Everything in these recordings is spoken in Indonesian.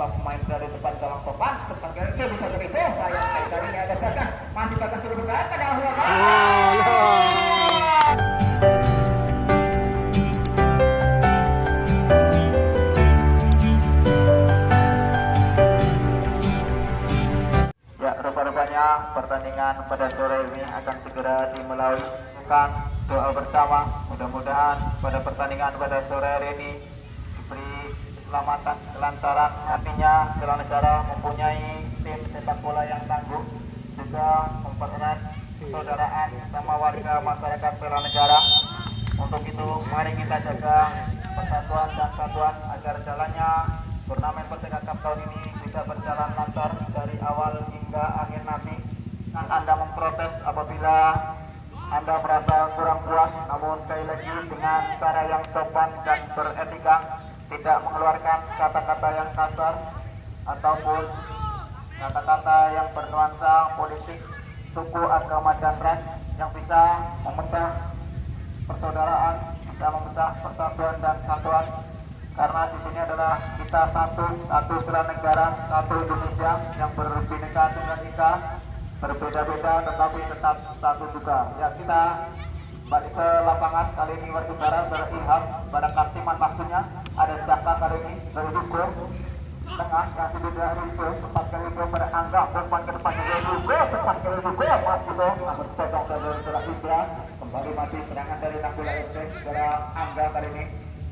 pemain dari depan gawang sopan. Depan kiri bisa begitu. Sayang kali ini ada Gagas. Masih Gagas sudah bergerak. Ada ya, rupa-rupanya pertandingan pada sore ini akan segera dimulai. Doa bersama, mudah-mudahan pada pertandingan pada sore hari ini diberi keselamatan, kelancaran. Artinya Bela Negara mempunyai tim sepak bola yang tangguh, juga mempererat persaudaraan sama warga masyarakat Bela Negara. Untuk itu mari kita jaga persatuan dan kesatuan agar jalannya turnamen Persega Cup tahun ini bisa berjalan lancar dari awal hingga akhir nanti. Dan Anda memprotes apabila Anda merasa kurang puas, namun sekali lagi dengan cara yang sopan dan beretika, tidak mengeluarkan kata-kata yang kasar ataupun kata-kata yang bernuansa politik, suku, agama, dan ras yang bisa memecah persaudaraan, bisa memecah persatuan dan kesatuan. Karena di sini adalah kita satu Bela Negara, satu Indonesia yang berbineka tunggal ika, berbeda-beda tetapi tetap satu juga. Ya, kita balik ke lapangan kali ini Warga berilham pada Kartiman, maksudnya ada Jaka kali ini dari Duko tengah yang sudah Duko cepat kali itu pada Angga umpan ke depan dari Duko cepat kali Duko pas itu namun potong saudara Indra kembali masih serangan dari Nakula FC saudara Angga kali ini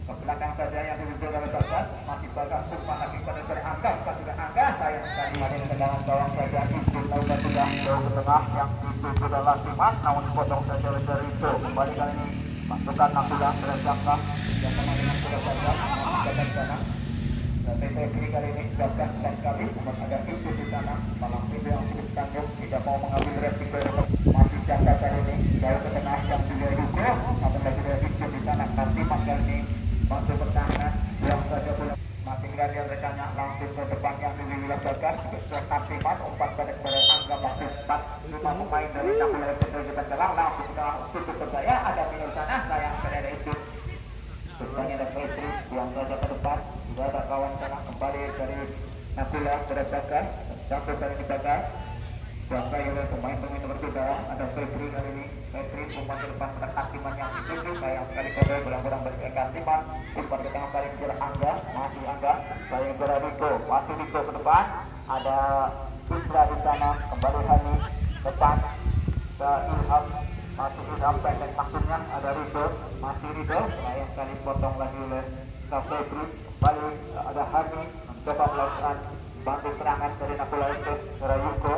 ke belakang saja yang diuji oleh Bagas, masih Bagas umpan lagi pada saudara Angga, sudah Angga sayang sekali main tendangan gawang saja izin lawan sudah jauh ke tengah yang itu sudah Lasiman namun dipotong saja oleh Rico. Kembali kali ini masukkan Nakula Jaka yang kemarin sudah Bagas masih Bagas sana dan kiri kali ini Bagas dan kali ada itu di sana malam itu yang cukup tangguh tidak mau mengambil resiko masih Jaka kali ini jauh ke tengah yang sudah Rico namun lagi ada itu di sana nanti kali ini masuk pertahanan yang saja boleh masing radial rekannya langsung ke depan yang diwilayah Bagas ke Kartiman umpan pada Angga masih 4-5 pemain dari Nakula FC kita dalam langsung kita tutup berjaya ada minus sana sayang sekali ada isu bertanya ada Petri yang saja ke depan juga ada kawan sana kembali dari Nakula pada Bagas sampai dari Bagas diangkai oleh pemain-pemain berbeda ada Petri kali ini Petri umpan ke depan pada Kartiman yang ditutup sayang sekali kode belang-belang balik ke Kartiman umpan ke tengah kali ke Angga masih Angga sayang ke Rico masih Rico ke depan ada Indra di sana kembali Hani depan ke Ilham masih Ilham pendek maksudnya ada Rico masih Rico sayang sekali potong lagi oleh Petri kembali ada Hani mencoba melakukan bantu serangan dari Nakula FC dari Yuko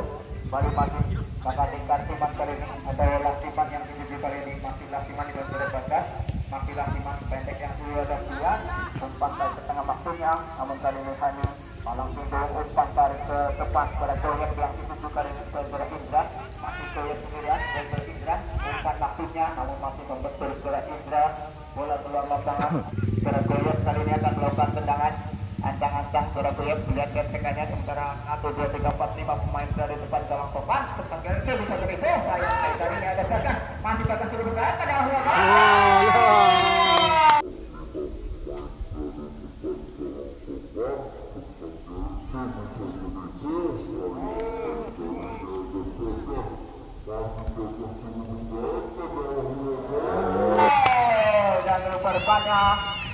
kembali masih kakak Kartiman kali ini ada Lasiman yang dituju kali ini masih Lasiman di dalam Bagas masih Lasiman pendek yang sudah ada dua umpan tarik ke tengah maksudnya namun kali ini Hani malang tunduk umpan tarik ke depan pada Joyek yang dituju kali ini pada Indra masih Joyek sendirian dan Indra umpan maksudnya namun masih membetul pada Indra bola keluar lapangan pada Joyek kali ini akan melakukan tendangan ancang-ancang pada Joyek melihat ketekannya sementara 1, 2, 3, 4, 5 pemain dari depan gawang sopan depan kiri bisa begitu sayang kali ini ada Gagas masih Gagas sudah bergerak ada dan rupanya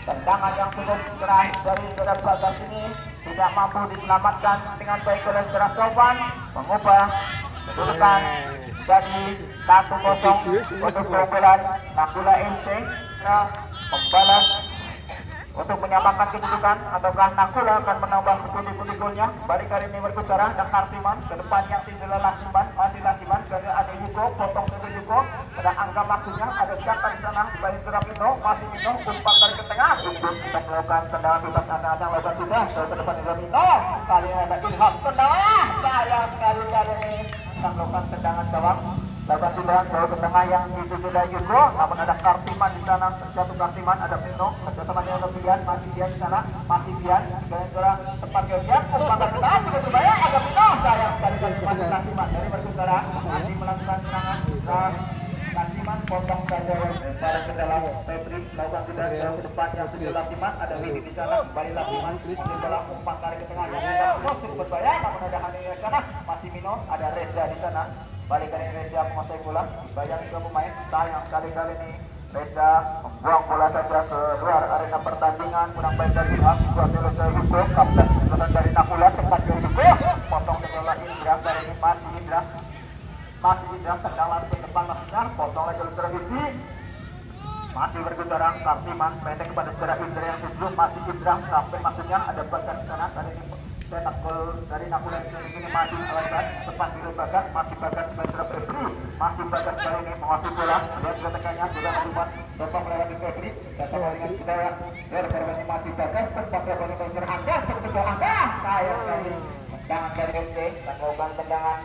tendangan yang cukup keras dari saudara Bagas ini tidak mampu diselamatkan dengan baik oleh saudara Sopan mengubah kedudukan jadi 1-0 untuk keunggulan Nakula FC membalas untuk menyamakan kedudukan ataukah Nakula akan menambah pundi-pundi golnya. Balik kali ini berbicara dan Kartiman ke depan yang tinggal Lasiman masih Lasiman dari ada Yuko potong dari Yuko ada Angga maksudnya ada Jaka di sana balik ke Rapino masih Mino umpan dari ke tengah untuk kita melakukan tendangan bebas anak-anak lebar sudah ke depan di Rapino kali ini ada Ilham tendangan sayang sekali kali ini kita melakukan tendangan gawang lebar sudah jauh ke tengah yang dituju dari Yuko namun ada Kartiman di sana terjatuh Kartiman ada Mino kerjasamanya ada Bian masih Bian di sana masih Bian gara-gara tempat Bian umpan dari ke tengah juga berbahaya ada Mino sayang sekali masih Kartiman dari berbicara masih melakukan serangan dan Lasiman potong saja pada ke dalam Petri melakukan tidak jauh ke depan yang sudah Lasiman ada Widi di sana kembali Lasiman di dalam umpan tarik ke tengah Mino, ada Reza di sana. Balik kali ini Reza menguasai bola, dibayang ke pemain. Sayang kali ini Reza membuang bola saja ke luar arena pertandingan. Kurang baik dari Ilham, dikuasai oleh Hugo, kapten dari Nakula, cepat ke Hugo, potong ke bola Indra, kali ini masih Indra, tendang langsung ke depan maksudnya, potong lagi oleh Terhiti. Masih berbicara Kartiman, pendek kepada secara Indra yang tujuh, masih Indra, sampai maksudnya ada bagan di sana. Kali ini cetak gol dari Nakula ini masih Alasan, depan di Bagas, masih Bagas secara Febri, masih Bagas kali ini menguasai bola, lihat tekannya sudah membuat Bapak melewati Febri, datang dengan Hidayat, korbannya masih Bagas, tempat korbannya Bagas Angga, tertutup Angga, sayang kali tendangan dari MT, dan melakukan tendangan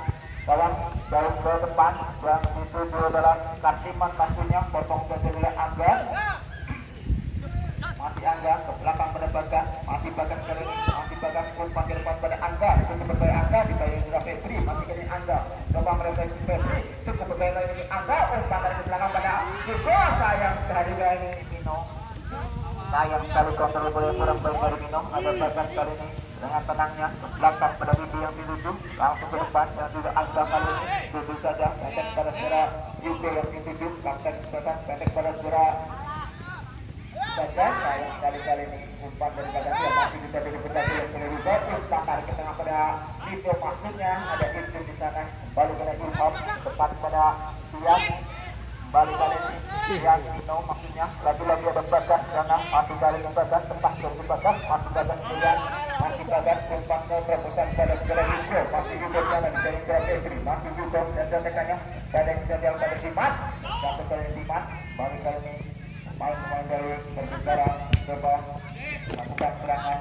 kawan jauh ke depan, yang dituju adalah Kartiman maksudnya, potong saja oleh Angga, masih Angga ke belakang pada Bagas, masih Bagas kali ini, masih Bagas umpan ke depan pada Angga, cukup berbahaya Angga, dibayar juga Febri, masih kali Angga, coba merefleksi Febri, cukup berbahaya lagi Angga, umpan dari belakang pada Hugo, sayang sekali kali ini Mino, sayang sekali kontrol bola kurang baik dari Mino, ada Bagas kali ini dengan tenangnya ke belakang pada Bibi yang dituju, langsung ke depan dan juga Angga kali ini duduk saja, pendek pada suara Hugo yang dituju, kapten sebelah pendek pada suara Bagas, sayang kali ini umpan dari Bagas yang masih bisa dipercaya oleh Hugo, umpan tarik ke tengah pada Vito maksudnya, ada Vito di sana, kembali pada Ilham, depan pada Tian, kembali kali ini Tian Vito maksudnya, lagi-lagi ada Bagas karena masih kali ini Bagas, tempat dari Bagas, masih Bagas Tian, masih Bagas umpan ke terobosan pada segala Hugo, masih Hugo sana dari Febri, masih Hugo dan tekannya pada yang pada Dimas, satu kali Dimas, baru kali ini pemain dari berbicara coba melakukan serangan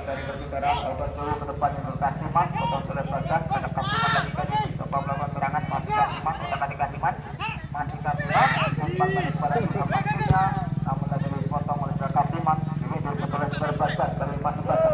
dari berbicara Alberto ke depan yang berkasih mas potong sudah Bagas ada Kartiman lagi kali coba melakukan serangan masih Kartiman kita tadi Kartiman masih Kartiman umpan balik pada Ilham maksudnya namun lagi dipotong oleh Kartiman ini diperoleh Bagas kali masih Bagas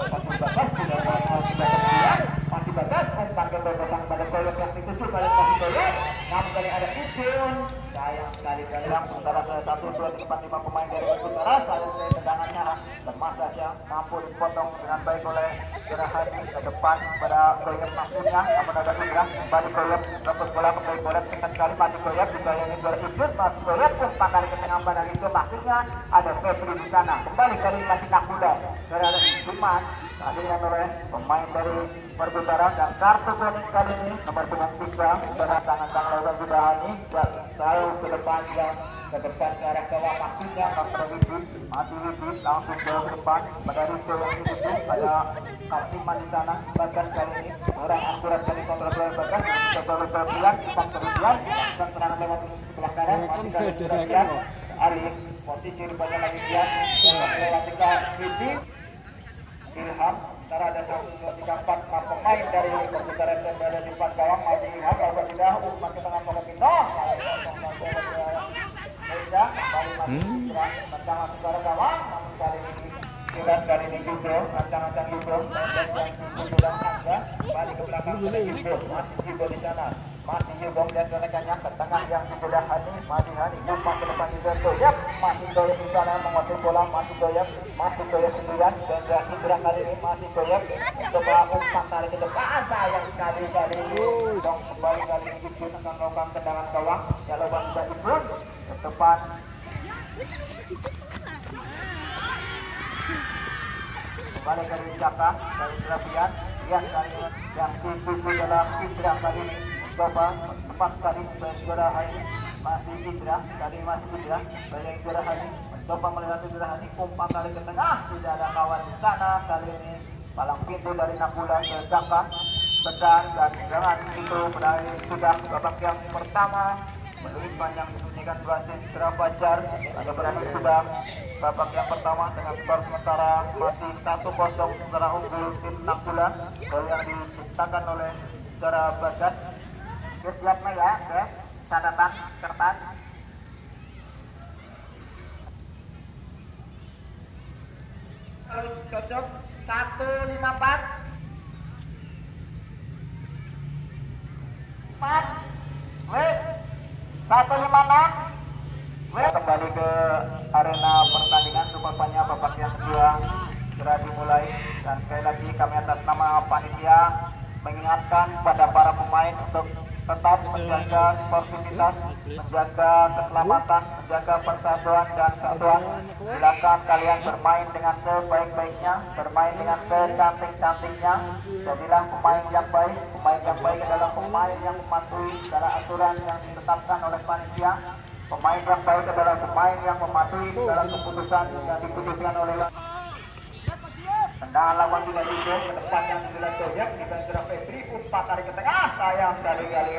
masih Bagas umpan ke terobosan pada Koyok yang dituju kali masih Koyok namun kali ada Ucun sayang sekali yang sementara ke 1, 2, 3, 4, 5 pemain dari utara saya tendangannya lemas saja mampu dipotong dengan baik oleh Gerahani ke depan pada Koyep maksudnya namun ada Indra kembali Koyep rebut bola kembali Koyep tekan kali masih Koyep dibayangin juara Ucun masih Koyep umpan dari ke tengah pada itu maksudnya ada Febri di sana kembali kali masih Nakula dari ada Dimas tadinya oleh pemain dari Perputaran dan kartu kuning kali ini nomor 3 berhatangan lawan Gerahani dan selalu ke depan ke ke arah bawah maksudnya pada Widi masih Widi langsung ke depan pada Rico yang itu pada Kartiman di sana Bagas kali ini orang akurat dari kontrol bola Bagas coba berpilihan umpan kemudian dan serangan lewat sebelah kanan masih dari Gerahani Arif posisi rupanya lagi dia melewati ke Widi Ilham sementara ada 1, 2, 3, 4 pemain dari Perputaran yang berada di depan gawang masih Ilham kalau tidak umpan ke tengah pada Pino Reza kembali masih rancangan suara gawang namun kali ini jelas kali ini Hugo rancangan Hugo dan yang sudah Angga kembali ke belakang Hugo masih Hugo di sana masih Hugo dan rekannya ke tengah yang sudah Hani masih Hani umpan ke depan juga Doyap masih Doyap di sana menguasai bola masih Doyap sendirian dan Indra kali ini masih Doyap coba umpan tarik ke depan sayang sekali ini dong kembali kali ini Ibun akan melakukan tendangan gawang ya lawan juga Ibun ke depan kembali dari Jaka dari Serabian yang kali yang dituju dalam Indra kali ini coba tepat kali juara Hani masih Indra kali masih Indra dari juara Hani coba melihat juara Hani umpan kali ke tengah tidak ada kawan di sana kali ini palang pintu dari Nakula ke Jaka sedang dan dengan itu berakhir sudah babak yang pertama menurut panjang disunyikan wasit Indra Fajar ada berani sudah babak yang pertama dengan skor sementara masih 1-0 sementara unggul tim Nakula gol yang diciptakan oleh Indra Bagas siap ya guys catatan kertas cocok 154 156 kembali ke arena pertandingan rupanya babak yang kedua segera dimulai dan sekali lagi kami atas nama panitia mengingatkan pada para pemain untuk tetap menjaga sportivitas, menjaga keselamatan, menjaga persatuan dan kesatuan. Silakan kalian bermain dengan sebaik-baiknya, bermain dengan secantik-cantiknya. Jadilah pemain yang baik. Pemain yang baik adalah pemain yang mematuhi segala aturan yang ditetapkan oleh panitia. Pemain yang baik adalah pemain yang mematuhi segala keputusan yang diputuskan oleh tendangan lawan tidak dihitung ke depan yang sudah terjadi di gerak Febri umpan tarik ke tengah sayang sekali-kali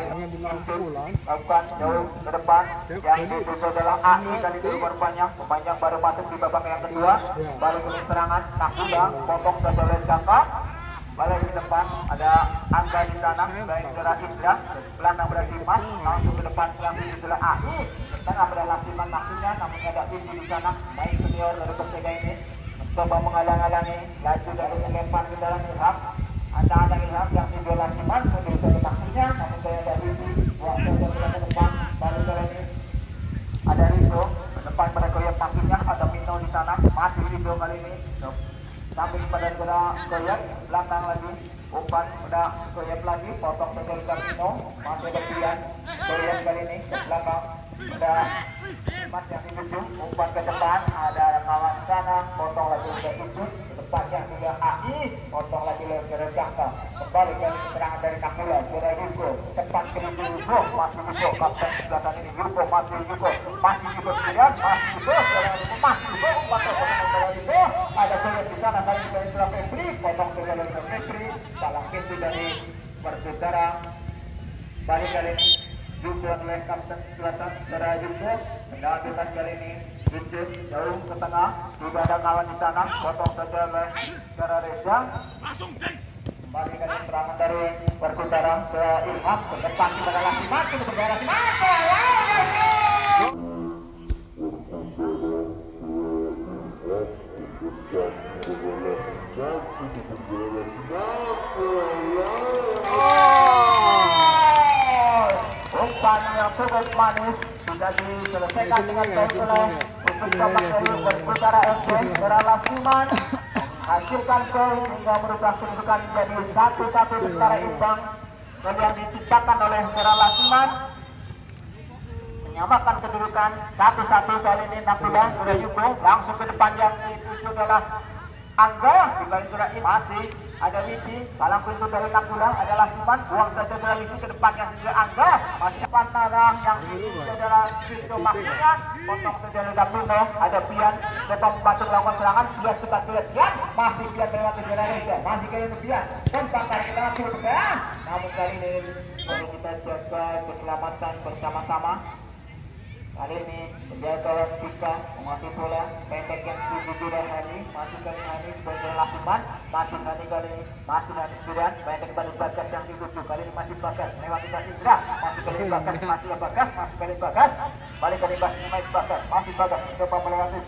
lakukan jauh ke depan yang dituju adalah AI kali itu korbannya pemain yang baru masuk di babak yang kedua baru ini serangan Nakuda potong saja oleh jangka balik ke depan ada Angga di sana dari gerak Indra gelandang berarti Mas langsung ke depan yang dituju adalah AI tengah adalah Siman maksudnya namun ada Indi di sana main senior dari Persega ini coba menghalang-halangi laju dari melempar ke dalam Ilham ada Ilham yang dibelah Siman menuju ke maksudnya namun saya dari buang saja ke depan baru kali ini ada Rido ke depan pada Koyap maksudnya ada Mino di sana masih Rido kali ini samping pada gerak Koyap belakang lagi umpan udah Koyap lagi potong saja ke Mino masih ada pilihan Koyap kali ini ke belakang ada Mas yang dituju umpan ke depan ada kawan sana potong lagi ke tujuh ke depan yang juga AI potong lagi ke Jangka kembali ke serangan dari Nakula kira Yugo cepat ke Yugo masih Yugo kapten belakang ini Yugo masih Yugo kemudian masih Yugo umpan ke Yugo ada Koyap di sana kali ini setelah Febri potong ke Febri salah pintu dari Persutara balik kali ini juga oleh kapten selatan Sarah Yugo tendangan bebas kali ini Yusuf jauh ke tengah tidak ada kawan di sana potong saja oleh Sarah Reza kembali ke serangan dari Persutara ke Ilham ke depan kepada Lasiman ke berdarah Siman umpan yang cukup manis sudah diselesaikan dengan baik oleh Persutara FC Sarah Lasiman hasilkan poin hingga merubah kedudukan menjadi 1-1 secara imbang dan yang diciptakan oleh Sarah Lasiman menyamakan kedudukan 1-1 kali ini Nakula sudah Yugo langsung ke depan yang dituju adalah Angga di balik sudah masih ada Widi palang pintu dari Nakula adalah Siman buang saja bola Widi ke depan yang juga Angga masih Panarang yang dituju adalah Vito maksudnya potong saja oleh Dapuno ada Pian coba membantu melakukan serangan Pian cepat Pian masih Pian melewati Indonesia masih kali ini Pian dan tarik ke dalam Pian namun kali ini perlu kita jaga keselamatan bersama-sama. Kali ini penjaga Pika menguasai bola pendek yang tujuh Hani masih kali Hani sebagai Lasiman masih Hani kali ini masih Hani Sudan pendek pada Bagas yang dituju kali ini masih Bagas lewati Indra masih kali Bagas masih Bagas masih kali Bagas balik kali Bagas masih Bagas mencoba melewati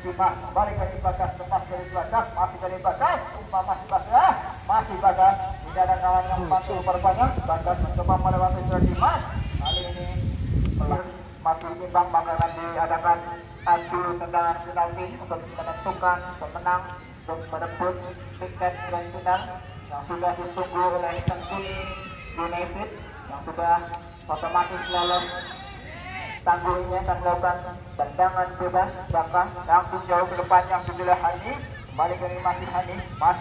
Siman balik kali Bagas lepas kali Bagas masih kali Bagas umpan masih Bagas tidak ada kawan yang membantu berbanyak Bagas mencoba melewati Siman kali ini masih imbang bakalan diadakan adu tendangan penalti untuk menentukan pemenang untuk merebut tiket grand final yang sudah ditunggu oleh Sentuni United yang sudah otomatis lolos tangguhnya dan melakukan tendangan bebas bahkan langsung jauh ke depan yang sudah Hani balik dari masih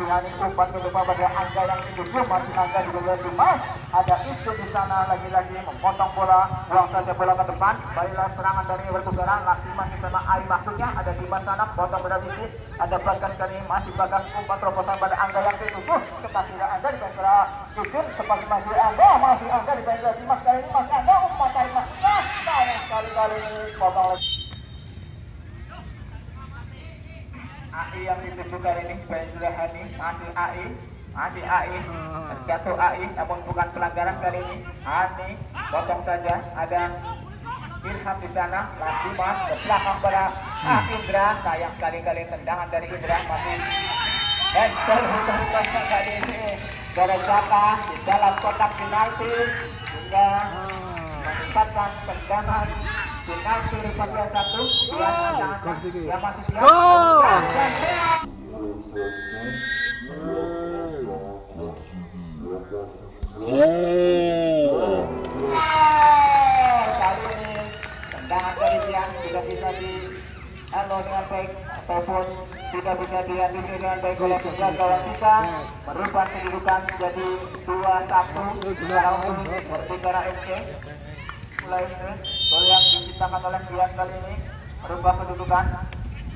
Hani umpan ke depan pada Angga yang dituju masih Angga di bawah Dimas ada itu di sana lagi-lagi memotong bola buang saja bola ke depan baiklah serangan dari Persutara Lasiman sama AI maksudnya ada Dimas sana potong bola di sini ada Bagas kali masih Bagas umpan terobosan pada Angga yang dituju cepat tidak Angga di bawah Yusuf cepat masih Angga di bawah Dimas kali ini masih Angga umpan tarik maksudnya sayang sekali ini potong lagi AI yang dituju kali ini sudah Hani masih AI terjatuh AI namun bukan pelanggaran kali ini Hani potong saja ada Ilham di sana Lasiman ke belakang pada Indra sayang sekali tendangan dari Indra masih dan terhutung kali ini dari Jaka di dalam kotak penalti hingga meningkatkan tendangan penalti Persatria 1 yang masih siap tidak bisa diantisipasi dengan baik oleh penjaga gawang kita, merubah kedudukan menjadi 2-1 Merdeka FC. Mulai gol yang diciptakan oleh Bian kali ini merubah kedudukan,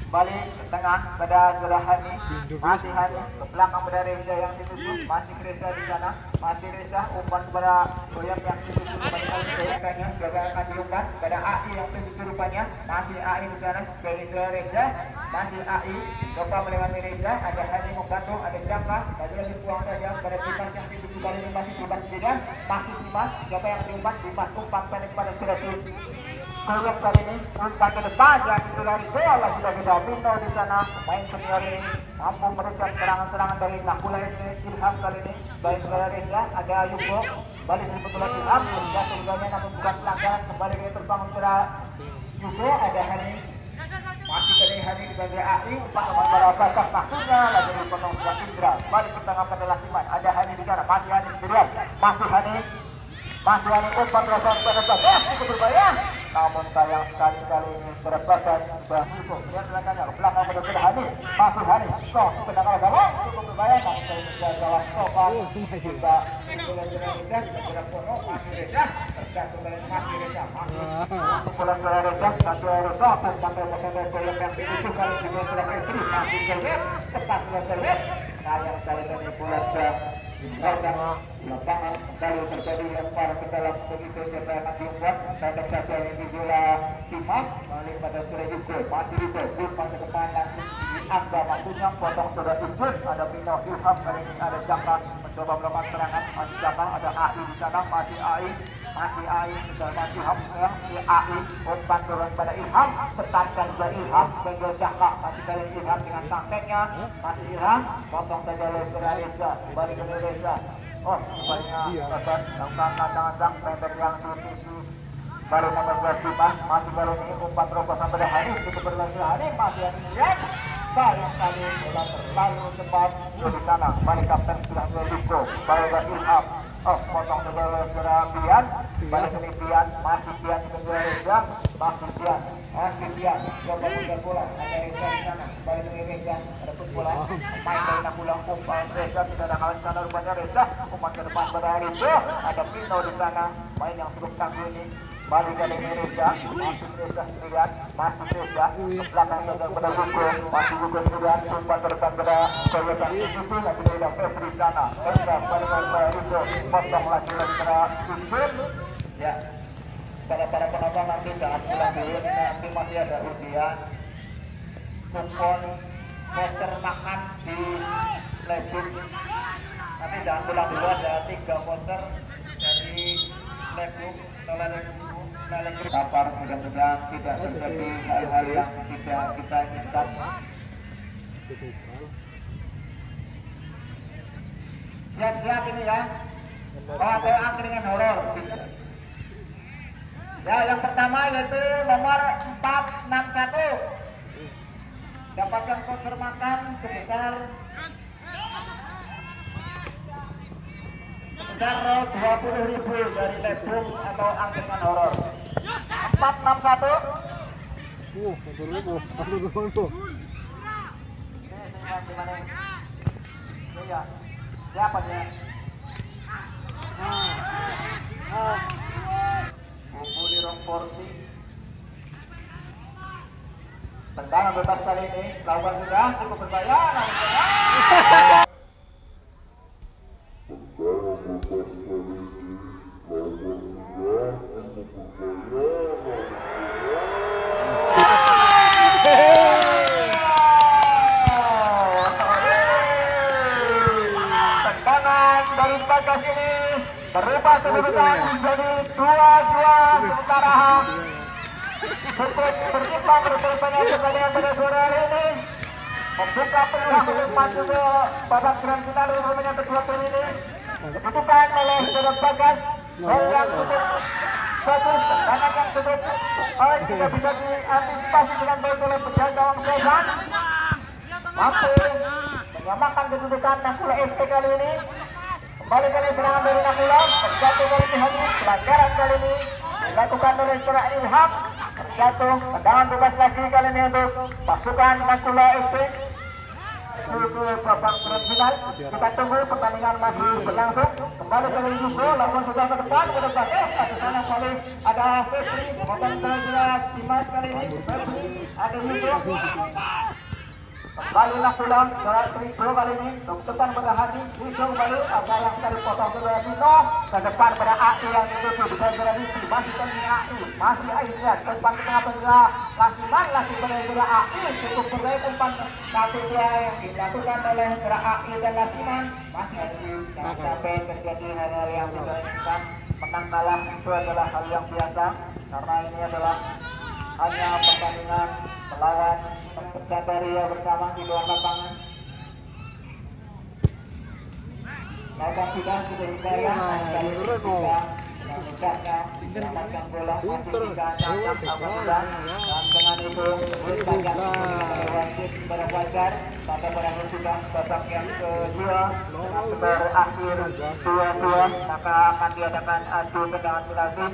balik ke tengah pada Hani, masih Hani ke belakang pada Reza yang dituju, masih Reza di sana, masih Reza umpan kepada Soyam yang dituju kembali Soyamnya, juga akan diumpan pada AI yang dituju rupanya, masih AI di sana ke Reza, masih AI coba melewati Reza, ada Hani membantu, ada Jaka, tadi yang dibuang saja pada Dimas yang dituju kali ini masih Dimas juga, masih Dimas, siapa yang diumpan, Dimas umpan pendek pada Siratus. Soyam kali ini umpan ke depan dan dari bola sudah kita Pino di sana, main senior ini mampu merusak serangan-serangan dari Nakula FC. Ilham kali ini baik dari Reza, ada Yugo balik kebetulan Ilham jatuh golnya namun bukan pelanggaran, kembali ke terbang kepada Yugo, ada Hani masih dari Hani sebagai AI umpan kepada Basah maksudnya lagi dipotong sebelah Indra, balik ke tengah pada Lasiman, ada Hani di sana, masih Hani sendirian, masih Hani umpan terasa pada Basah cukup berbahaya, namun sayang sekali kali ini berbagai bahasa yang belakangnya ke belakang pada Hani, masih Hani kok penangkal gawang cukup berbahaya, namun kali ini gawang Sofan juga Reza tidak pono, masih Reza tergantung dari masih Reza pukulan dari Reza, satu Reza sampai pasal golok yang dituju kali ini sudah istri, masih terlihat tepat sudah terlihat, sayang sekali ini bola lapangan kembali terjadi lempar ke dalam begitu siapa yang akan diumpan, sampai saja ini bola Dimas balik pada Surya Yugo, masih Yugo umpan ke depan langsung diangga maksudnya potong sudah Ijun, ada Pino Ilham kali ini ada Jaka mencoba melakukan serangan, masih Jaka, ada AI di sana, masih AI sudah masih Ilham ya, AI umpan turun pada Ilham, tekankan juga Ilham benggol Jaka, masih kali Ilham dengan tangkengnya, masih Ilham potong saja oleh Reza, balik ke Reza. Oh, rupanya dapat lakukan kadang-kadang pendek yang di baru nomor 12 Dimas, masih baru ini umpan terobosan pada Hani, cukup berlanjut Hani, masih yang dilihat sayang sekali bola terlalu cepat di sana, balik kapten sudah Meliko, balik ke Ilham, potong sebelah Bian, balik ke Bian, masih Bian ke Reza, masih Bian, coba punya bola, ada Reza di sana, balik ke Reza, ada pun bola, main dari Nakula, umpan Reza, tidak ada hal di sana rupanya Reza, umpan ke depan pada Reza, ada Pino di sana, main yang cukup tangguh ini, balik dari Reza, masih Reza sendirian, masih Reza, ke belakang saja pada Hugo, masih Hugo sendirian, umpan ke depan pada Soyotan Isutu, lagi dari Febri di sana, Reza, balik pada Hugo, potong lagi pada Isutu, ya. Pada para penonton nanti jangan pulang dulu, ini nanti masih ada ujian kupon voucher makan di Lebuk, nanti jangan pulang dulu, ada 3 voucher dari Lebuk, kabar mudah-mudahan tidak terjadi hal-hal yang tidak kita inginkan. Siap-siap ini ya, ada angkringan horor. Ya, yang pertama yaitu nomor 461 dapatkan voucher makan sebesar 20.000 dari Lebuk atau angkringan horor. 461. Iya. Siapa dia? Kumpul di rong porsi. Tendangan bebas kali ini lawan sudah cukup berbahaya. Tendangan dari bagas ini berubah kedudukan menjadi 2-2 sementara cukup berkembang rupanya pertandingan pada sore hari ini membuka peluang untuk maju ke babak grand final rupanya kedua tim ini dibutuhkan oleh Saudara Bagas yang cukup bagus, tendangan yang cukup tidak bisa diantisipasi dengan baik oleh penjaga gawang Sofan, mampu menyamakan kedudukan Nakula FC kali ini. Kembali kali serangan dari Nakula, terjatuh dari Hani, pelanggaran kali ini dilakukan oleh Surya Ilham, terjatuh, tendangan bebas lagi kali ini untuk pasukan Nakula FC. menuju ke babak grand final. Kita tunggu, pertandingan masih berlangsung. Kembali ke Yugo, lawan sudah ke depan, ke depan. Di sana kali ada Febri, bukan juga Dimas kali ini. Febri, ada Yugo. Kembalilah pulang ke Rico kali ini. Depan pada Hadi, Rico kembali. Ada yang tadi potong ke Dino. Ke depan pada AI yang dituju bisa berani. Masih tinggi AI, masih AI lihat. Depan ke tengah tengah. Lasiman lagi pada AI cukup berbeda umpan. Tapi dia yang dilakukan oleh gerak AI dan Lasiman masih jangan sampai terjadi hal-hal yang tidak inginkan. Menang kalah itu adalah hal yang biasa karena ini adalah hanya pertandingan melawan Persadaria bersama di luar lapangan. Lawan sudah berjaya dari kita mendapatkan bola masih tiga dan dengan itu banyak wasit pada Fajar pada berakhir sudah babak yang kedua dengan skor akhir 2-2 maka akan diadakan adu tendangan penalti.